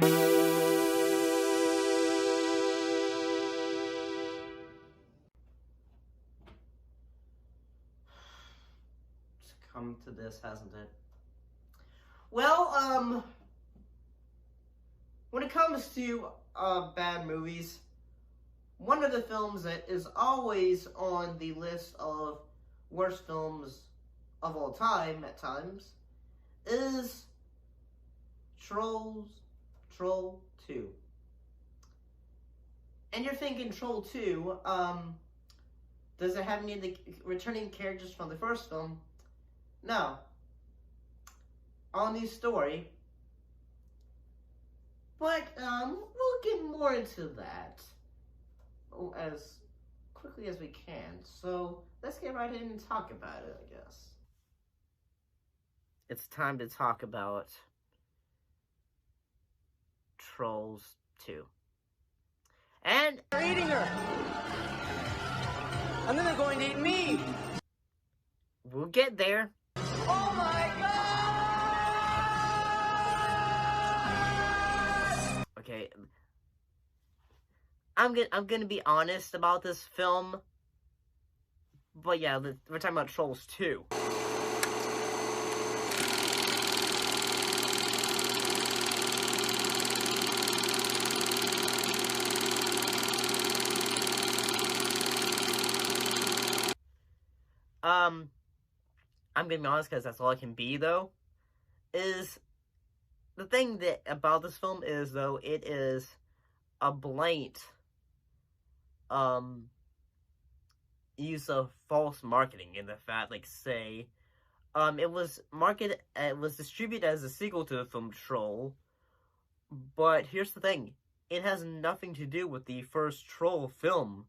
It's come to this, hasn't it? Well, when it comes to bad movies, one of the films that is always on the list of worst films of all time at times is Troll 2. And you're thinking Troll 2, does it have any of the returning characters from the first film? No. All new story. But, we'll get more into that as quickly as we can. So, let's get right in and talk about it, I guess. It's time to talk about Trolls 2. And They're eating her! And then they're going to eat me! we'll get there. Oh my god! Okay. I'm gonna be honest about this film. But yeah, we're talking about Trolls 2. I'm gonna be honest because that's all I can be, though. Is the thing that about this film is, though, it is a blatant use of false marketing in the fact, like, say, it was distributed as a sequel to the film Troll, but here's the thing, it has nothing to do with the first Troll film,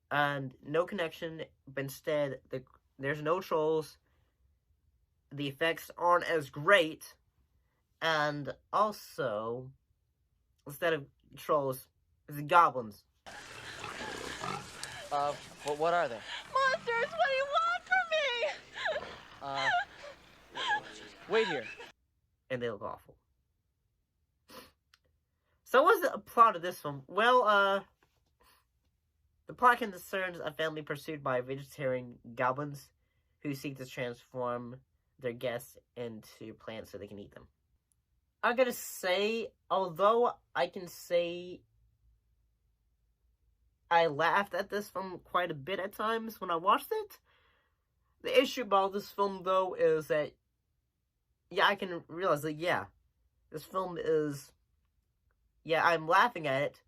and no connection, but instead, there's no trolls, the effects aren't as great, and also, instead of trolls, it's goblins. What are they? Monsters, what do you want from me? Wait here. And they look awful. So what's the plot of this film? Well, the plot concerns a family pursued by vegetarian goblins who seek to transform their guests into plants so they can eat them. I gotta say, although I can say I laughed at this film quite a bit at times when I watched it, the issue about this film, though, is that, yeah, I can realize that, yeah, this film is, yeah, I'm laughing at it,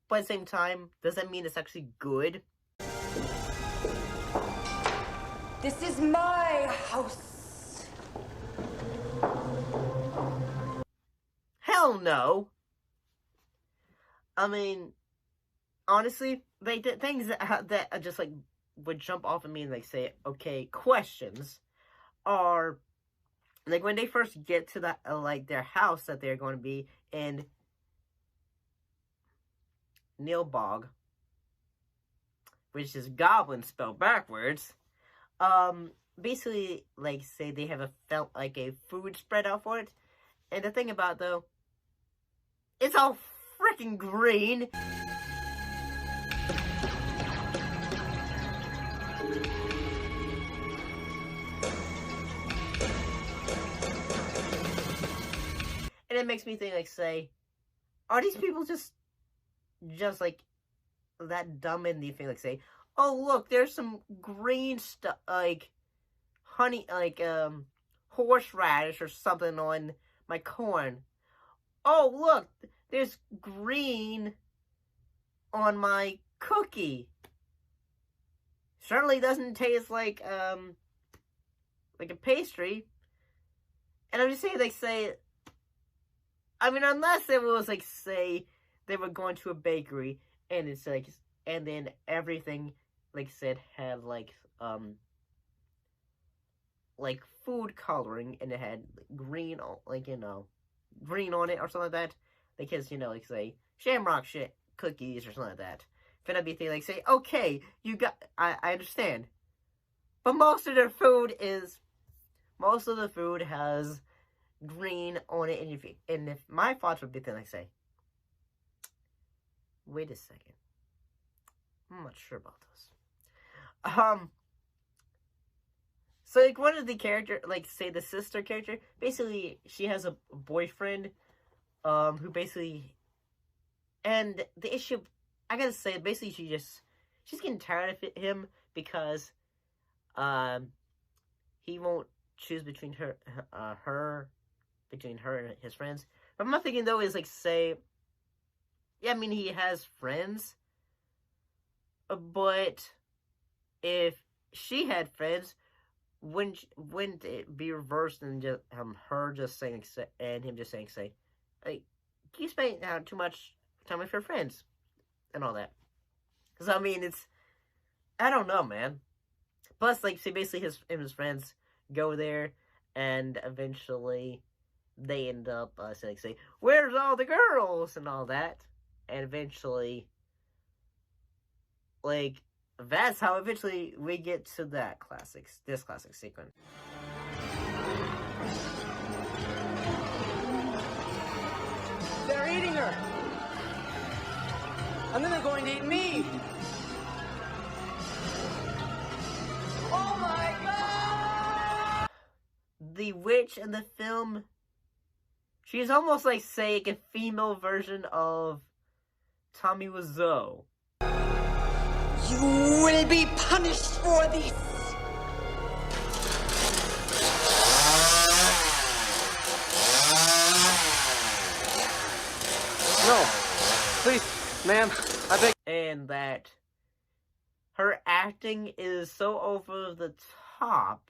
but at the same time, does that mean it's actually good? This is my house. Hell no! I mean, honestly, they did things that are just, like, would jump off at me and, like, say, okay, questions are, like, when they first get to that, like, their house that they're going to be in Nilbog, which is goblin spelled backwards, basically, like, say they have a food spread out for it, and the thing about, though, it's all freaking green. And it makes me think, like, say, are these people just like, that dumb in the thing, like, say, oh, look, there's some green stuff, like, honey, like, horseradish or something on my corn. Oh, look, there's green on my cookie. Certainly doesn't taste like a pastry. And I'm just saying, like, say, I mean, unless it was, like, say, they were going to a bakery, and it's, like, and then everything, like, said, had, like food coloring, and it had green, like, green on it, or something like that. Because, like, say, Shamrock shit cookies, or something like that. Then I'd be thinking, like, say, okay, I understand. But most of the food has green on it, and if my thoughts would be then I say, wait a second, I'm not sure about this. So like one of the character, like say the sister character, basically she has a boyfriend, who basically, and the issue, I gotta say, basically she's getting tired of him because, he won't choose between between her and his friends. But my thinking though is like say, yeah, I mean he has friends, but if she had friends, wouldn't it be reversed and just her just saying and him just saying say, like, you spend too much time with your friends and all that? Because I mean I don't know, man. Plus, like, see, basically his friends go there, and eventually they end up saying, say, where's all the girls and all that, and eventually, like, that's how eventually we get to this classic sequence. They're eating her. And then they're going to eat me. Oh my God! The witch in the film, she's almost like, say, a female version of Tommy Wiseau. You will be punished for this. No. Please, ma'am, I beg. And that her acting is so over the top,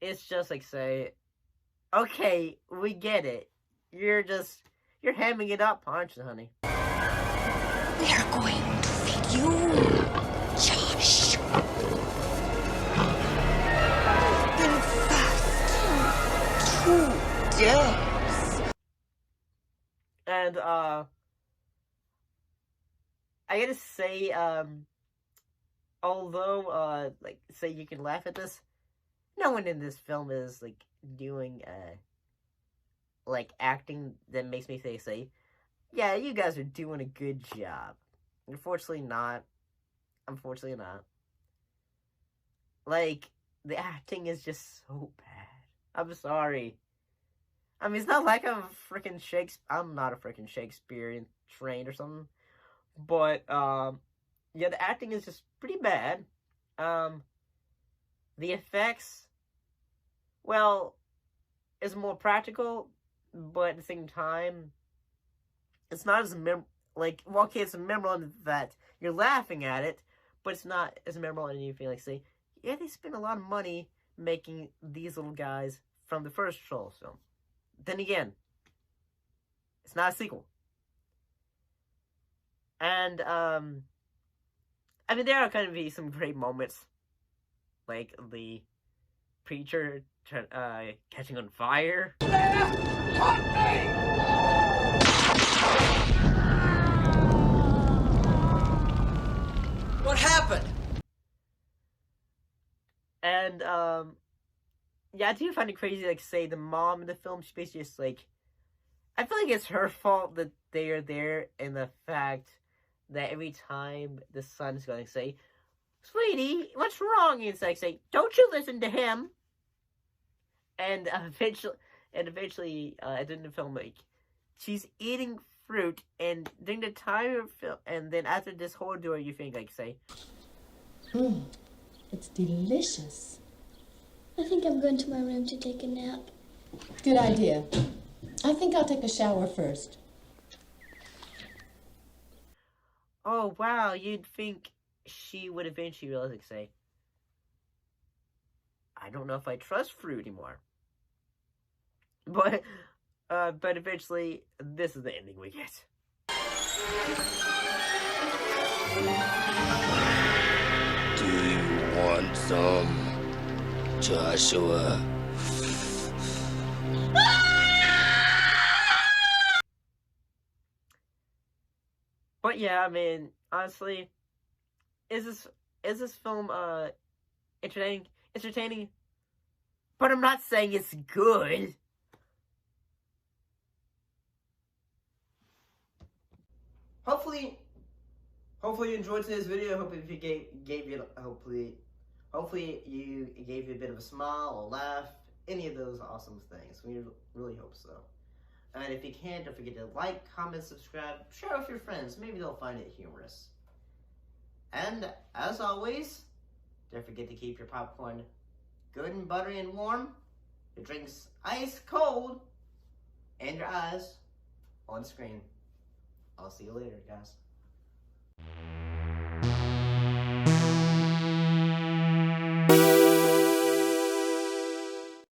it's just like, say, okay, we get it. You're hamming it up, aren't you, honey? They're going to feed you, Josh. In fast 2 days. And, I gotta say, although, like, say you can laugh at this, no one in this film is, like, doing, like, acting that makes me say, yeah, you guys are doing a good job. Unfortunately not. Like, the acting is just so bad. I'm sorry. I mean, it's not like I'm not a freaking Shakespearean trained or something. But, yeah, the acting is just pretty bad. The effects, well, is more practical, but at the same time, it's not as it's memorable in that you're laughing at it, but it's not as memorable and you feel like, say, yeah, they spent a lot of money making these little guys from the first Trolls film. Then again, it's not a sequel. And, I mean, there are kind of some great moments, like the preacher catching on fire. What happened? And, yeah, I do find it crazy, like, say, the mom in the film, she's basically just, like, I feel like it's her fault that they are there, and the fact that every time the son's going to say, sweetie, what's wrong? And it's like, say, don't you listen to him? And eventually, at the end of the film, like, she's eating fruit, and during the time of film, and then after this whole door, you think, like, say, It's delicious. I think I'm going to my room to take a nap. Good idea. I think I'll take a shower first. oh, wow, you'd think she would eventually realize, like, say, I don't know if I trust fruit anymore. But eventually, this is the ending we get. Do you want some, Joshua? But yeah, I mean, honestly, is this film entertaining? But I'm not saying it's good. hopefully you enjoyed today's video. Hopefully you gave you hopefully you gave you a bit of a smile, a laugh, any of those awesome things. We really hope so. And if you can, don't forget to like, comment, subscribe, share with your friends. Maybe they'll find it humorous. And as always, don't forget to keep your popcorn good and buttery and warm, your drinks ice cold, and your eyes on screen. I'll see you later, guys.